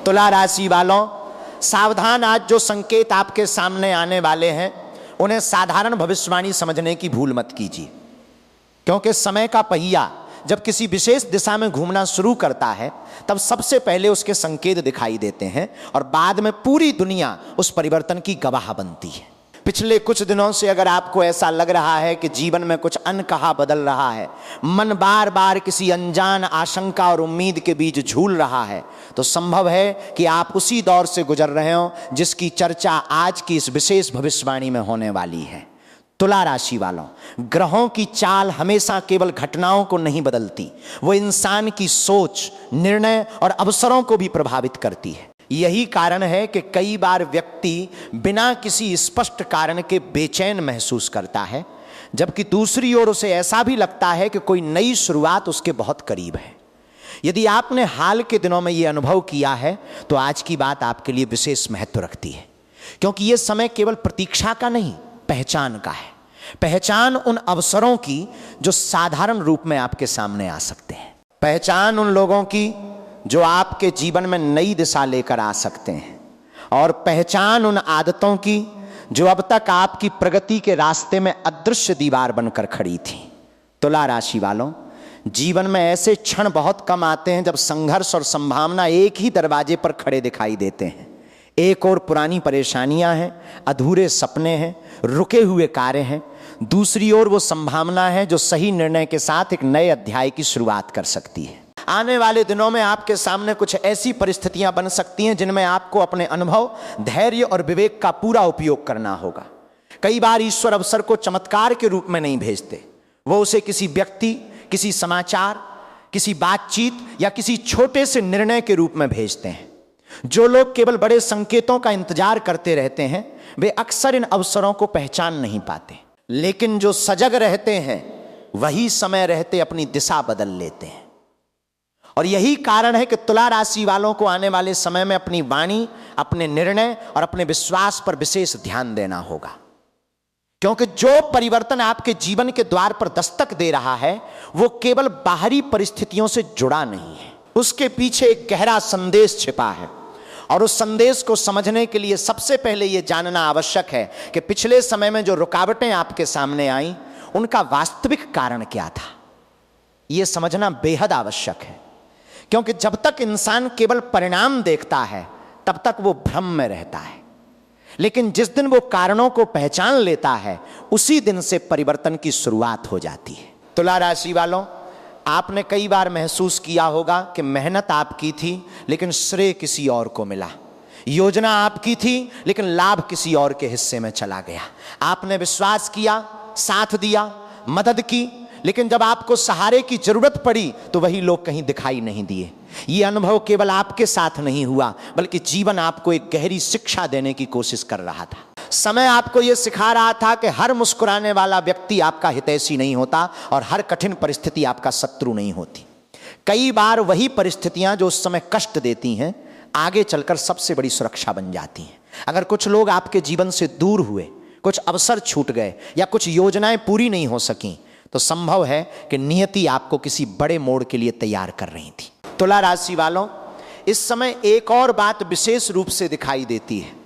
तुला राशि वालों, सावधान। आज जो संकेत आपके सामने आने वाले हैं उन्हें साधारण भविष्यवाणी समझने की भूल मत कीजिए, क्योंकि समय का पहिया जब किसी विशेष दिशा में घूमना शुरू करता है तब सबसे पहले उसके संकेत दिखाई देते हैं और बाद में पूरी दुनिया उस परिवर्तन की गवाह बनती है। पिछले कुछ दिनों से अगर आपको ऐसा लग रहा है कि जीवन में कुछ अनकहा बदल रहा है, मन बार बार किसी अनजान आशंका और उम्मीद के बीच झूल रहा है, तो संभव है कि आप उसी दौर से गुजर रहे हो जिसकी चर्चा आज की इस विशेष भविष्यवाणी में होने वाली है। तुला राशि वालों, ग्रहों की चाल हमेशा केवल घटनाओं को नहीं बदलती, वो इंसान की सोच, निर्णय और अवसरों को भी प्रभावित करती है। यही कारण है कि कई बार व्यक्ति बिना किसी स्पष्ट कारण के बेचैन महसूस करता है, जबकि दूसरी ओर उसे ऐसा भी लगता है कि कोई नई शुरुआत उसके बहुत करीब है। यदि आपने हाल के दिनों में यह अनुभव किया है तो आज की बात आपके लिए विशेष महत्व रखती है, क्योंकि यह समय केवल प्रतीक्षा का नहीं, पहचान का है। पहचान उन अवसरों की जो साधारण रूप में आपके सामने आ सकते हैं। पहचान उन लोगों की जो आपके जीवन में नई दिशा लेकर आ सकते हैं, और पहचान उन आदतों की जो अब तक आपकी प्रगति के रास्ते में अदृश्य दीवार बनकर खड़ी थी। तुला राशि वालों, जीवन में ऐसे क्षण बहुत कम आते हैं जब संघर्ष और संभावना एक ही दरवाजे पर खड़े दिखाई देते हैं। एक और पुरानी परेशानियां हैं, अधूरे सपने हैं, रुके हुए कार्य हैं, दूसरी ओर वो संभावना है जो सही निर्णय के साथ एक नए अध्याय की शुरुआत कर सकती है। आने वाले दिनों में आपके सामने कुछ ऐसी परिस्थितियां बन सकती हैं जिनमें आपको अपने अनुभव, धैर्य और विवेक का पूरा उपयोग करना होगा। कई बार ईश्वर अवसर को चमत्कार के रूप में नहीं भेजते, वो उसे किसी व्यक्ति, किसी समाचार, किसी बातचीत या किसी छोटे से निर्णय के रूप में भेजते हैं। जो लोग केवल बड़े संकेतों का इंतजार करते रहते हैं वे अक्सर इन अवसरों को पहचान नहीं पाते, लेकिन जो सजग रहते हैं वही समय रहते अपनी दिशा बदल लेते हैं। और यही कारण है कि तुला राशि वालों को आने वाले समय में अपनी वाणी, अपने निर्णय और अपने विश्वास पर विशेष ध्यान देना होगा, क्योंकि जो परिवर्तन आपके जीवन के द्वार पर दस्तक दे रहा है वो केवल बाहरी परिस्थितियों से जुड़ा नहीं है, उसके पीछे एक गहरा संदेश छिपा है। और उस संदेश को समझने के लिए सबसे पहले यह जानना आवश्यक है कि पिछले समय में जो रुकावटें आपके सामने आईं उनका वास्तविक कारण क्या था। यह समझना बेहद आवश्यक है, क्योंकि जब तक इंसान केवल परिणाम देखता है तब तक वो भ्रम में रहता है, लेकिन जिस दिन वो कारणों को पहचान लेता है उसी दिन से परिवर्तन की शुरुआत हो जाती है। तुला राशि वालों, आपने कई बार महसूस किया होगा कि मेहनत आपकी थी लेकिन श्रेय किसी और को मिला, योजना आपकी थी लेकिन लाभ किसी और के हिस्से में चला गया। आपने विश्वास किया, साथ दिया, मदद की, लेकिन जब आपको सहारे की जरूरत पड़ी तो वही लोग कहीं दिखाई नहीं दिए। ये अनुभव केवल आपके साथ नहीं हुआ, बल्कि जीवन आपको एक गहरी शिक्षा देने की कोशिश कर रहा था। समय आपको यह सिखा रहा था कि हर मुस्कुराने वाला व्यक्ति आपका हितैषी नहीं होता और हर कठिन परिस्थिति आपका शत्रु नहीं होती। कई बार वही परिस्थितियां जो उस समय कष्ट देती हैं आगे चलकर सबसे बड़ी सुरक्षा बन जाती हैं। अगर कुछ लोग आपके जीवन से दूर हुए, कुछ अवसर छूट गए या कुछ योजनाएं पूरी नहीं हो सकी, तो संभव है कि नियति आपको किसी बड़े मोड़ के लिए तैयार कर रही थी। तुला राशि वालों, इस समय एक और बात विशेष रूप से दिखाई देती है।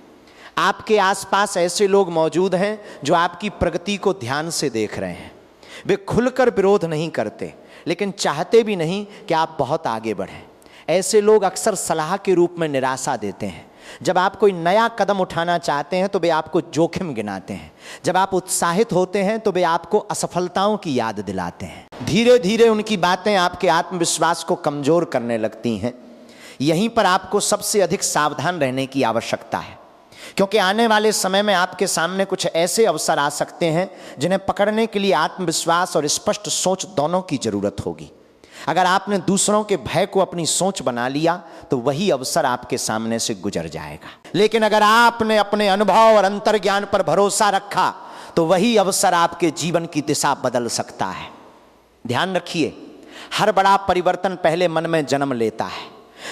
आपके आसपास ऐसे लोग मौजूद हैं जो आपकी प्रगति को ध्यान से देख रहे हैं। वे खुलकर विरोध नहीं करते, लेकिन चाहते भी नहीं कि आप बहुत आगे बढ़ें। ऐसे लोग अक्सर सलाह के रूप में निराशा देते हैं। जब आप कोई नया कदम उठाना चाहते हैं तो वे आपको जोखिम गिनाते हैं। जब आप उत्साहित होते हैं तो वे आपको असफलताओं की याद दिलाते हैं। धीरे धीरे उनकी बातें आपके आत्मविश्वास को कमजोर करने लगती हैं। यहीं पर आपको सबसे अधिक सावधान रहने की आवश्यकता है, क्योंकि आने वाले समय में आपके सामने कुछ ऐसे अवसर आ सकते हैं जिन्हें पकड़ने के लिए आत्मविश्वास और स्पष्ट सोच दोनों की जरूरत होगी। अगर आपने दूसरों के भय को अपनी सोच बना लिया तो वही अवसर आपके सामने से गुजर जाएगा, लेकिन अगर आपने अपने अनुभव और अंतर्ज्ञान पर भरोसा रखा तो वही अवसर आपके जीवन की दिशा बदल सकता है। ध्यान रखिए, हर बड़ा परिवर्तन पहले मन में जन्म लेता है।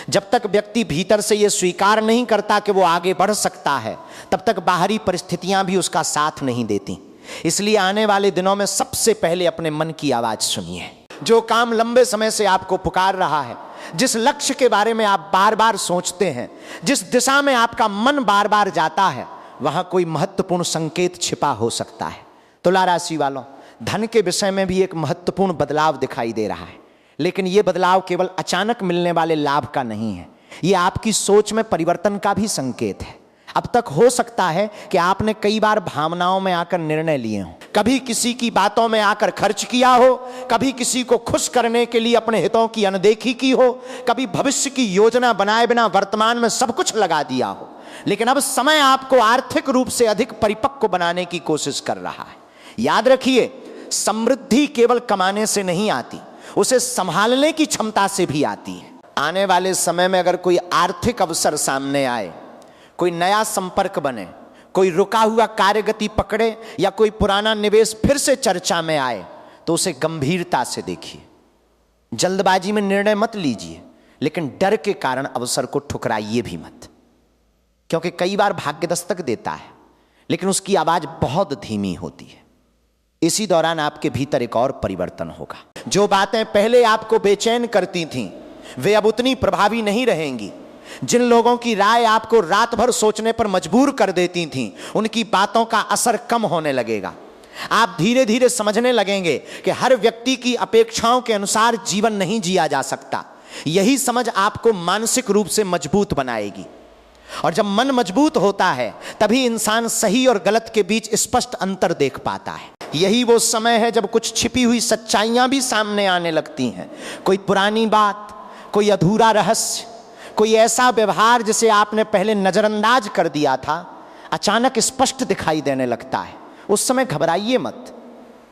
जब तक व्यक्ति भीतर से यह स्वीकार नहीं करता कि वो आगे बढ़ सकता है, तब तक बाहरी परिस्थितियां भी उसका साथ नहीं देती। इसलिए आने वाले दिनों में सबसे पहले अपने मन की आवाज सुनिए। जो काम लंबे समय से आपको पुकार रहा है, जिस लक्ष्य के बारे में आप बार बार सोचते हैं, जिस दिशा में आपका मन बार बार जाता है, वहां कोई महत्वपूर्ण संकेत छिपा हो सकता है। तुला राशि वालों, धन के विषय में भी एक महत्वपूर्ण बदलाव दिखाई दे रहा है, लेकिन यह बदलाव केवल अचानक मिलने वाले लाभ का नहीं है, यह आपकी सोच में परिवर्तन का भी संकेत है। अब तक हो सकता है कि आपने कई बार भावनाओं में आकर निर्णय लिए हों, कभी किसी की बातों में आकर खर्च किया हो, कभी किसी को खुश करने के लिए अपने हितों की अनदेखी की हो, कभी भविष्य की योजना बनाए बिना वर्तमान में सब कुछ लगा दिया हो। लेकिन अब समय आपको आर्थिक रूप से अधिक परिपक्व बनाने की कोशिश कर रहा है। याद रखिए, समृद्धि केवल कमाने से नहीं आती, उसे संभालने की क्षमता से भी आती है। आने वाले समय में अगर कोई आर्थिक अवसर सामने आए, कोई नया संपर्क बने, कोई रुका हुआ कार्यगति पकड़े या कोई पुराना निवेश फिर से चर्चा में आए, तो उसे गंभीरता से देखिए। जल्दबाजी में निर्णय मत लीजिए, लेकिन डर के कारण अवसर को ठुकराइए भी मत, क्योंकि कई बार भाग्य दस्तक देता है, लेकिन उसकी आवाज बहुत धीमी होती है। इसी दौरान आपके भीतर एक और परिवर्तन होगा। जो बातें पहले आपको बेचैन करती थीं, वे अब उतनी प्रभावी नहीं रहेंगी। जिन लोगों की राय आपको रात भर सोचने पर मजबूर कर देती थीं, उनकी बातों का असर कम होने लगेगा। आप धीरे धीरे समझने लगेंगे कि हर व्यक्ति की अपेक्षाओं के अनुसार जीवन नहीं जिया जा सकता। यही समझ आपको मानसिक रूप से मजबूत बनाएगी, और जब मन मजबूत होता है तभी इंसान सही और गलत के बीच स्पष्ट अंतर देख पाता है। यही वो समय है जब कुछ छिपी हुई सच्चाइयां भी सामने आने लगती हैं। कोई पुरानी बात, कोई अधूरा रहस्य, कोई ऐसा व्यवहार जिसे आपने पहले नजरअंदाज कर दिया था, अचानक स्पष्ट दिखाई देने लगता है। उस समय घबराइए मत,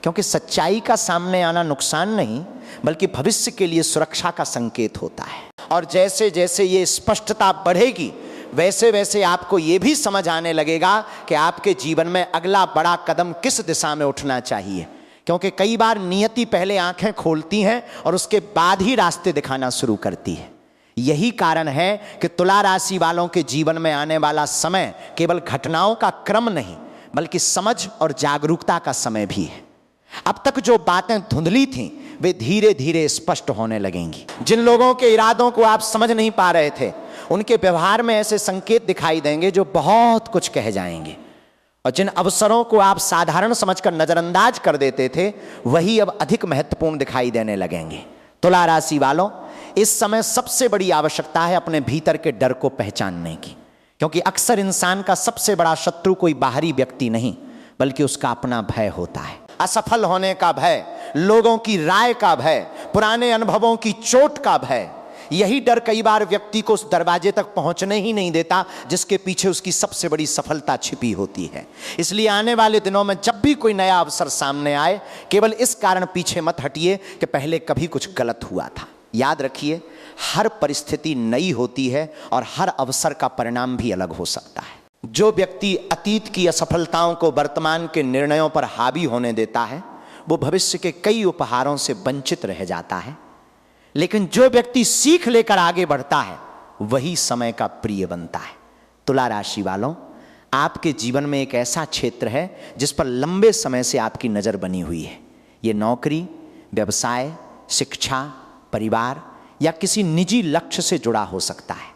क्योंकि सच्चाई का सामने आना नुकसान नहीं बल्कि भविष्य के लिए सुरक्षा का संकेत होता है। और जैसे जैसे ये स्पष्टता बढ़ेगी, वैसे वैसे आपको ये भी समझ आने लगेगा कि आपके जीवन में अगला बड़ा कदम किस दिशा में उठना चाहिए। क्योंकि कई बार नियति पहले आंखें खोलती हैं और उसके बाद ही रास्ते दिखाना शुरू करती है। यही कारण है कि तुला राशि वालों के जीवन में आने वाला समय केवल घटनाओं का क्रम नहीं बल्कि समझ और जागरूकता का समय भी है। अब तक जो बातें धुंधली थीं, वे धीरे धीरे स्पष्ट होने लगेंगी। जिन लोगों के इरादों को आप समझ नहीं पा रहे थे, उनके व्यवहार में ऐसे संकेत दिखाई देंगे जो बहुत कुछ कह जाएंगे। और जिन अवसरों को आप साधारण समझकर नजरअंदाज कर देते थे, वही अब अधिक महत्वपूर्ण दिखाई देने लगेंगे। तुला राशि वालों, इस समय सबसे बड़ी आवश्यकता है अपने भीतर के डर को पहचानने की, क्योंकि अक्सर इंसान का सबसे बड़ा शत्रु कोई बाहरी व्यक्ति नहीं बल्कि उसका अपना भय होता है। असफल होने का भय, लोगों की राय का भय, पुराने अनुभवों की चोट का भय। यही डर कई बार व्यक्ति को उस दरवाजे तक पहुंचने ही नहीं देता जिसके पीछे उसकी सबसे बड़ी सफलता छिपी होती है। इसलिए आने वाले दिनों में जब भी कोई नया अवसर सामने आए, केवल इस कारण पीछे मत हटिए कि पहले कभी कुछ गलत हुआ था। याद रखिए, हर परिस्थिति नई होती है और हर अवसर का परिणाम भी अलग हो सकता है। जो व्यक्ति अतीत की असफलताओं को वर्तमान के निर्णयों पर हावी होने देता है, वो भविष्य के कई उपहारों से वंचित रह जाता है। लेकिन जो व्यक्ति सीख लेकर आगे बढ़ता है, वही समय का प्रिय बनता है। तुला राशि वालों, आपके जीवन में एक ऐसा क्षेत्र है जिस पर लंबे समय से आपकी नजर बनी हुई है। ये नौकरी, व्यवसाय, शिक्षा, परिवार या किसी निजी लक्ष्य से जुड़ा हो सकता है।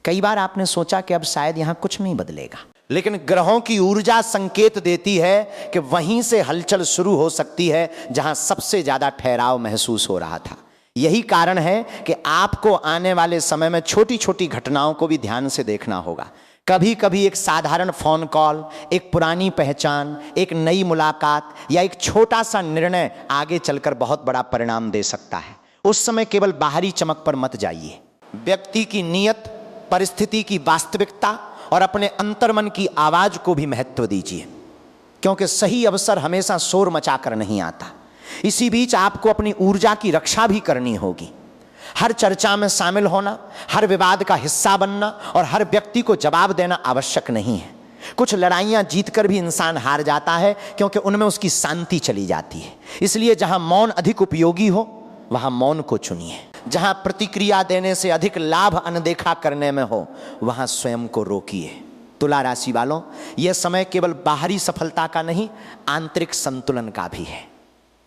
कई बार आपने सोचा कि अब शायद यहां कुछ नहीं बदलेगा, लेकिन ग्रहों की ऊर्जा संकेत देती है कि वहीं से हलचल शुरू हो सकती है जहां सबसे ज्यादा ठहराव महसूस हो रहा था। यही कारण है कि आपको आने वाले समय में छोटी छोटी घटनाओं को भी ध्यान से देखना होगा। कभी कभी एक साधारण फोन कॉल, एक पुरानी पहचान, एक नई मुलाकात या एक छोटा सा निर्णय आगे चलकर बहुत बड़ा परिणाम दे सकता है। उस समय केवल बाहरी चमक पर मत जाइए। व्यक्ति की नीयत, परिस्थिति की वास्तविकता और अपने अंतर्मन की आवाज को भी महत्व दीजिए, क्योंकि सही अवसर हमेशा शोर मचाकर नहीं आता। इसी बीच आपको अपनी ऊर्जा की रक्षा भी करनी होगी। हर चर्चा में शामिल होना, हर विवाद का हिस्सा बनना और हर व्यक्ति को जवाब देना आवश्यक नहीं है। कुछ लड़ाइयां जीतकर भी इंसान हार जाता है, क्योंकि उनमें उसकी शांति चली जाती है। इसलिए जहां मौन अधिक उपयोगी हो, वहां मौन को चुनिए। जहां प्रतिक्रिया देने से अधिक लाभ अनदेखा करने में हो, वहां स्वयं को रोकिए। तुला राशि वालों, यह समय केवल बाहरी सफलता का नहीं, आंतरिक संतुलन का भी है।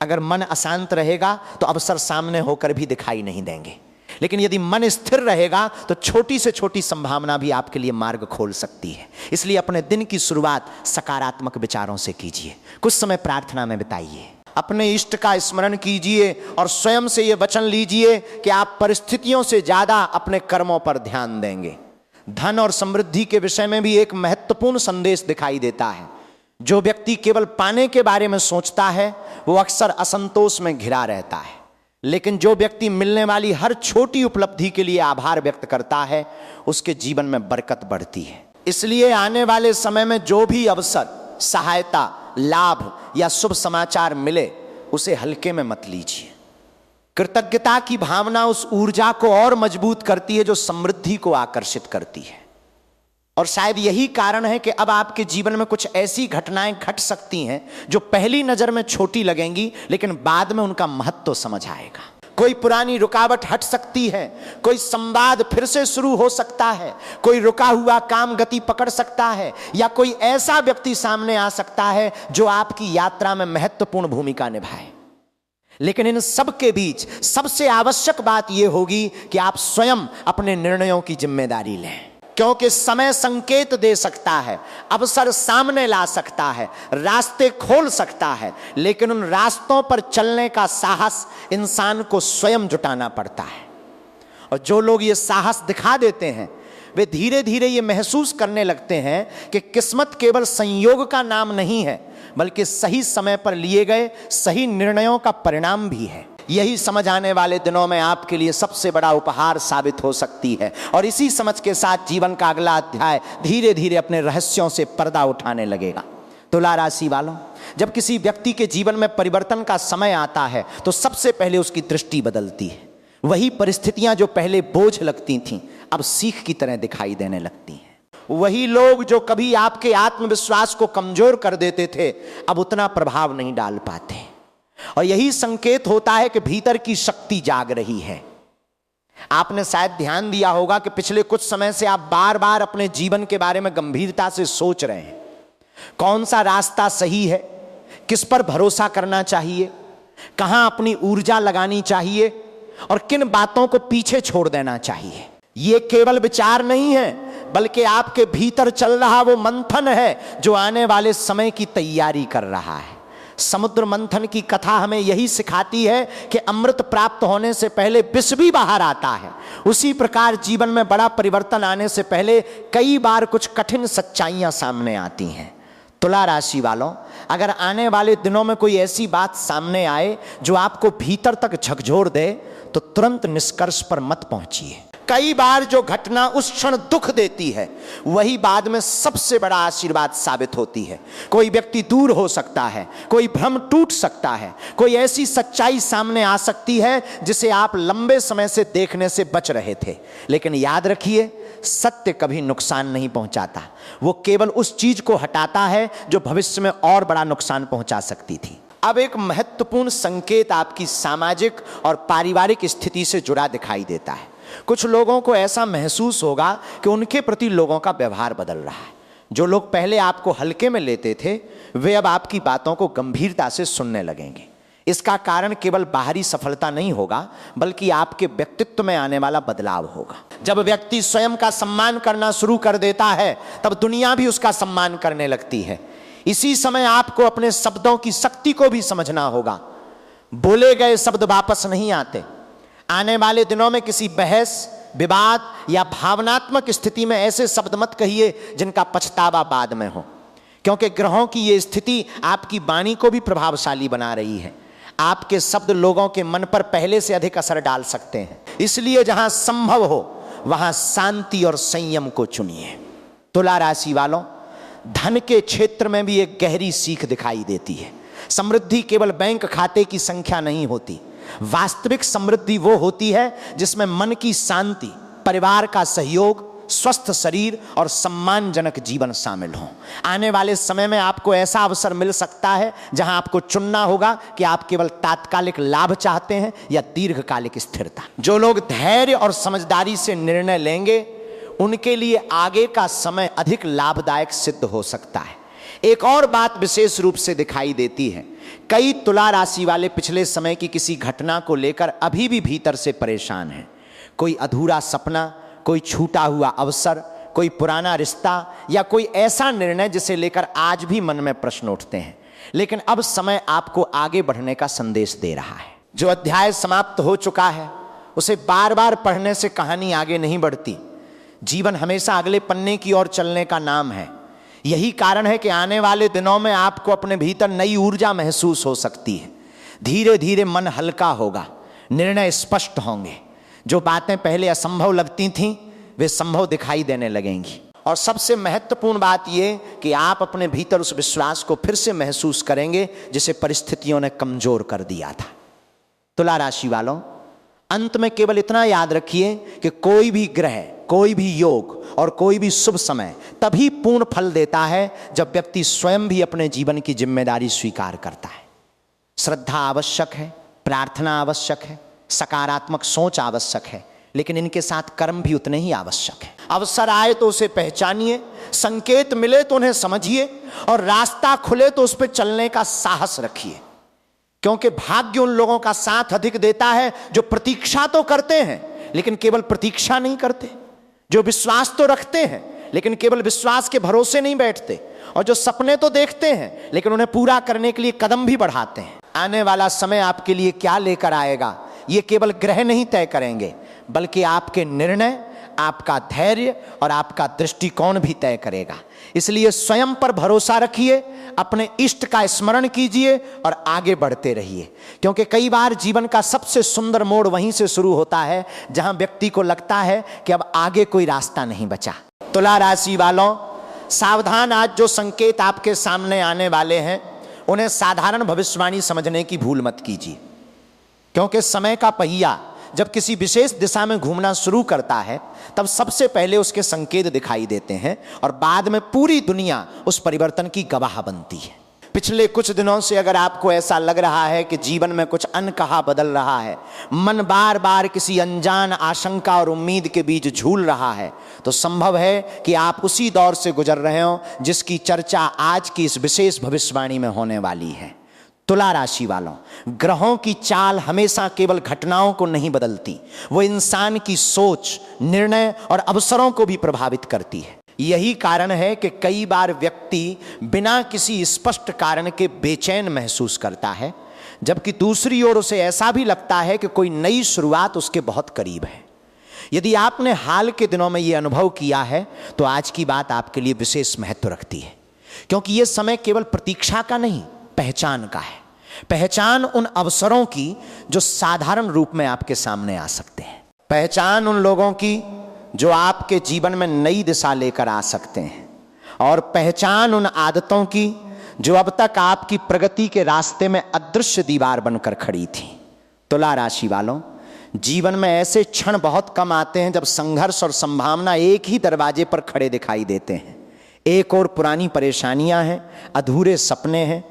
अगर मन अशांत रहेगा तो अवसर सामने होकर भी दिखाई नहीं देंगे, लेकिन यदि मन स्थिर रहेगा तो छोटी से छोटी संभावना भी आपके लिए मार्ग खोल सकती है। इसलिए अपने दिन की शुरुआत सकारात्मक विचारों से कीजिए। कुछ समय प्रार्थना में बिताइए, अपने इष्ट का स्मरण कीजिए और स्वयं से यह वचन लीजिए कि आप परिस्थितियों से ज्यादा अपने कर्मों पर ध्यान देंगे। धन और समृद्धि के विषय में भी एक महत्वपूर्ण संदेश दिखाई देता है। जो व्यक्ति केवल पाने के बारे में सोचता है वो अक्सर असंतोष में घिरा रहता है, लेकिन जो व्यक्ति मिलने वाली हर छोटी उपलब्धि के लिए आभार व्यक्त करता है उसके जीवन में बरकत बढ़ती है। इसलिए आने वाले समय में जो भी अवसर, सहायता, लाभ या शुभ समाचार मिले उसे हल्के में मत लीजिए। कृतज्ञता की भावना उस ऊर्जा को और मजबूत करती है जो समृद्धि को आकर्षित करती है। और शायद यही कारण है कि अब आपके जीवन में कुछ ऐसी घटनाएं घट सकती हैं जो पहली नजर में छोटी लगेंगी, लेकिन बाद में उनका महत्व समझ आएगा। कोई पुरानी रुकावट हट सकती है, कोई संवाद फिर से शुरू हो सकता है, कोई रुका हुआ काम गति पकड़ सकता है, या कोई ऐसा व्यक्ति सामने आ सकता है जो आपकी यात्रा में महत्वपूर्ण भूमिका निभाए। लेकिन इन सब के बीच सबसे आवश्यक बात यह होगी कि आप स्वयं अपने निर्णयों की जिम्मेदारी लें, क्योंकि समय संकेत दे सकता है, अवसर सामने ला सकता है, रास्ते खोल सकता है, लेकिन उन रास्तों पर चलने का साहस इंसान को स्वयं जुटाना पड़ता है। और जो लोग ये साहस दिखा देते हैं वे धीरे धीरे ये महसूस करने लगते हैं कि किस्मत केवल संयोग का नाम नहीं है, बल्कि सही समय पर लिए गए सही निर्णयों का परिणाम भी है। यही समझ आने वाले दिनों में आपके लिए सबसे बड़ा उपहार साबित हो सकती है। और इसी समझ के साथ जीवन का अगला अध्याय धीरे धीरे अपने रहस्यों से पर्दा उठाने लगेगा। तुला राशि वालों, जब किसी व्यक्ति के जीवन में परिवर्तन का समय आता है तो सबसे पहले उसकी दृष्टि बदलती है। वही परिस्थितियां जो पहले बोझ लगती थीं अब सीख की तरह दिखाई देने लगती हैं। वही लोग जो कभी आपके आत्मविश्वास को कमजोर कर देते थे अब उतना प्रभाव नहीं डाल पाते। और यही संकेत होता है कि भीतर की शक्ति जाग रही है। आपने शायद ध्यान दिया होगा कि पिछले कुछ समय से आप बार बार अपने जीवन के बारे में गंभीरता से सोच रहे हैं। कौन सा रास्ता सही है, किस पर भरोसा करना चाहिए, कहां अपनी ऊर्जा लगानी चाहिए और किन बातों को पीछे छोड़ देना चाहिए। ये केवल विचार नहीं है, बल्कि आपके भीतर चल रहा वो मंथन है जो आने वाले समय की तैयारी कर रहा है। समुद्र मंथन की कथा हमें यही सिखाती है कि अमृत प्राप्त होने से पहले विष भी बाहर आता है। उसी प्रकार जीवन में बड़ा परिवर्तन आने से पहले कई बार कुछ कठिन सच्चाइयां सामने आती हैं। तुला राशि वालों, अगर आने वाले दिनों में कोई ऐसी बात सामने आए जो आपको भीतर तक झकझोर दे तो तुरंत निष्कर्ष पर मत पहुंचिए। कई बार जो घटना उस क्षण दुख देती है वही बाद में सबसे बड़ा आशीर्वाद साबित होती है। कोई व्यक्ति दूर हो सकता है, कोई भ्रम टूट सकता है, कोई ऐसी सच्चाई सामने आ सकती है जिसे आप लंबे समय से देखने से बच रहे थे। लेकिन याद रखिए, सत्य कभी नुकसान नहीं पहुंचाता, वो केवल उस चीज को हटाता है जो भविष्य में और बड़ा नुकसान पहुंचा सकती थी। अब एक महत्वपूर्ण संकेत आपकी सामाजिक और पारिवारिक स्थिति से जुड़ा दिखाई देता है। कुछ लोगों को ऐसा महसूस होगा कि उनके प्रति लोगों का व्यवहार बदल रहा है। जो लोग पहले आपको हल्के में लेते थे वे अब आपकी बातों को गंभीरता से सुनने लगेंगे। इसका कारण केवल बाहरी सफलता नहीं होगा, बल्कि आपके व्यक्तित्व में आने वाला बदलाव होगा। जब व्यक्ति स्वयं का सम्मान करना शुरू कर देता है तब दुनिया भी उसका सम्मान करने लगती है। इसी समय आपको अपने शब्दों की शक्ति को भी समझना होगा। बोले गए शब्द वापस नहीं आते। आने वाले दिनों में किसी बहस, विवाद या भावनात्मक स्थिति में ऐसे शब्द मत कहिए जिनका पछतावा बाद में हो, क्योंकि ग्रहों की ये स्थिति आपकी वाणी को भी प्रभावशाली बना रही है। आपके शब्द लोगों के मन पर पहले से अधिक असर डाल सकते हैं। इसलिए जहां संभव हो वहां शांति और संयम को चुनिए। तुला राशि वालों, धन के क्षेत्र में भी एक गहरी सीख दिखाई देती है। समृद्धि केवल बैंक खाते की संख्या नहीं होती। वास्तविक समृद्धि वो होती है जिसमें मन की शांति, परिवार का सहयोग, स्वस्थ शरीर और सम्मानजनक जीवन शामिल हो। आने वाले समय में आपको ऐसा अवसर मिल सकता है जहां आपको चुनना होगा कि आप केवल तात्कालिक लाभ चाहते हैं या दीर्घकालिक स्थिरता। जो लोग धैर्य और समझदारी से निर्णय लेंगे उनके लिए आगे का समय अधिक लाभदायक सिद्ध हो सकता है। एक और बात विशेष रूप से दिखाई देती है। कई तुला राशि वाले पिछले समय की किसी घटना को लेकर अभी भी भीतर से परेशान हैं। कोई अधूरा सपना, कोई छूटा हुआ अवसर, कोई पुराना रिश्ता या कोई ऐसा निर्णय जिसे लेकर आज भी मन में प्रश्न उठते हैं। लेकिन अब समय आपको आगे बढ़ने का संदेश दे रहा है। जो अध्याय समाप्त हो चुका है उसे बार बार पढ़ने से कहानी आगे नहीं बढ़ती। जीवन हमेशा अगले पन्ने की ओर चलने का नाम है। यही कारण है कि आने वाले दिनों में आपको अपने भीतर नई ऊर्जा महसूस हो सकती है। धीरे धीरे मन हल्का होगा, निर्णय स्पष्ट होंगे। जो बातें पहले असंभव लगती थीं वे संभव दिखाई देने लगेंगी। और सबसे महत्वपूर्ण बात यह कि आप अपने भीतर उस विश्वास को फिर से महसूस करेंगे जिसे परिस्थितियों ने कमजोर कर दिया था। तुला राशि वालों, अंत में केवल इतना याद रखिए कि कोई भी ग्रह, कोई भी योग और कोई भी शुभ समय तभी पूर्ण फल देता है जब व्यक्ति स्वयं भी अपने जीवन की जिम्मेदारी स्वीकार करता है। श्रद्धा आवश्यक है, प्रार्थना आवश्यक है, सकारात्मक सोच आवश्यक है, लेकिन इनके साथ कर्म भी उतने ही आवश्यक है। अवसर आए तो उसे पहचानिए, संकेत मिले तो उन्हें समझिए और रास्ता खुले तो उस पर चलने का साहस रखिए। क्योंकि भाग्य उन लोगों का साथ अधिक देता है जो प्रतीक्षा तो करते हैं लेकिन केवल प्रतीक्षा नहीं करते, जो विश्वास तो रखते हैं लेकिन केवल विश्वास के भरोसे नहीं बैठते, और जो सपने तो देखते हैं लेकिन उन्हें पूरा करने के लिए कदम भी बढ़ाते हैं। आने वाला समय आपके लिए क्या लेकर आएगा ये केवल ग्रह नहीं तय करेंगे, बल्कि आपके निर्णय, आपका धैर्य और आपका दृष्टिकोण भी तय करेगा। इसलिए स्वयं पर भरोसा रखिए, अपने इष्ट का स्मरण कीजिए और आगे बढ़ते रहिए। क्योंकि कई बार जीवन का सबसे सुंदर मोड़ वहीं से शुरू होता है जहां व्यक्ति को लगता है कि अब आगे कोई रास्ता नहीं बचा। तुला राशि वालों, सावधान, आज जो संकेत आपके सामने आने वाले हैं उन्हें साधारण भविष्यवाणी समझने की भूल मत कीजिए। क्योंकि समय का पहिया जब किसी विशेष दिशा में घूमना शुरू करता है तब सबसे पहले उसके संकेत दिखाई देते हैं और बाद में पूरी दुनिया उस परिवर्तन की गवाह बनती है। पिछले कुछ दिनों से अगर आपको ऐसा लग रहा है कि जीवन में कुछ अनकहा बदल रहा है, मन बार बार किसी अनजान आशंका और उम्मीद के बीच झूल रहा है, तो संभव है कि आप उसी दौर से गुजर रहे हो जिसकी चर्चा आज की इस विशेष भविष्यवाणी में होने वाली है। तुला राशि वालों, ग्रहों की चाल हमेशा केवल घटनाओं को नहीं बदलती, वो इंसान की सोच, निर्णय और अवसरों को भी प्रभावित करती है। यही कारण है कि कई बार व्यक्ति बिना किसी स्पष्ट कारण के बेचैन महसूस करता है, जबकि दूसरी ओर उसे ऐसा भी लगता है कि कोई नई शुरुआत उसके बहुत करीब है। यदि आपने हाल के दिनों में यह अनुभव किया है तो आज की बात आपके लिए विशेष महत्व रखती है, क्योंकि यह समय केवल प्रतीक्षा का नहीं, पहचान का है। पहचान उन अवसरों की जो साधारण रूप में आपके सामने आ सकते हैं। पहचान उन लोगों की जो आपके जीवन में नई दिशा लेकर आ सकते हैं, और पहचान उन आदतों की जो अब तक आपकी प्रगति के रास्ते में अदृश्य दीवार बनकर खड़ी थी। तुला राशि वालों, जीवन में ऐसे क्षण बहुत कम आते हैं जब संघर्ष और संभावना एक ही दरवाजे पर खड़े दिखाई देते हैं। एक और पुरानी परेशानियां हैं, अधूरे सपने हैं,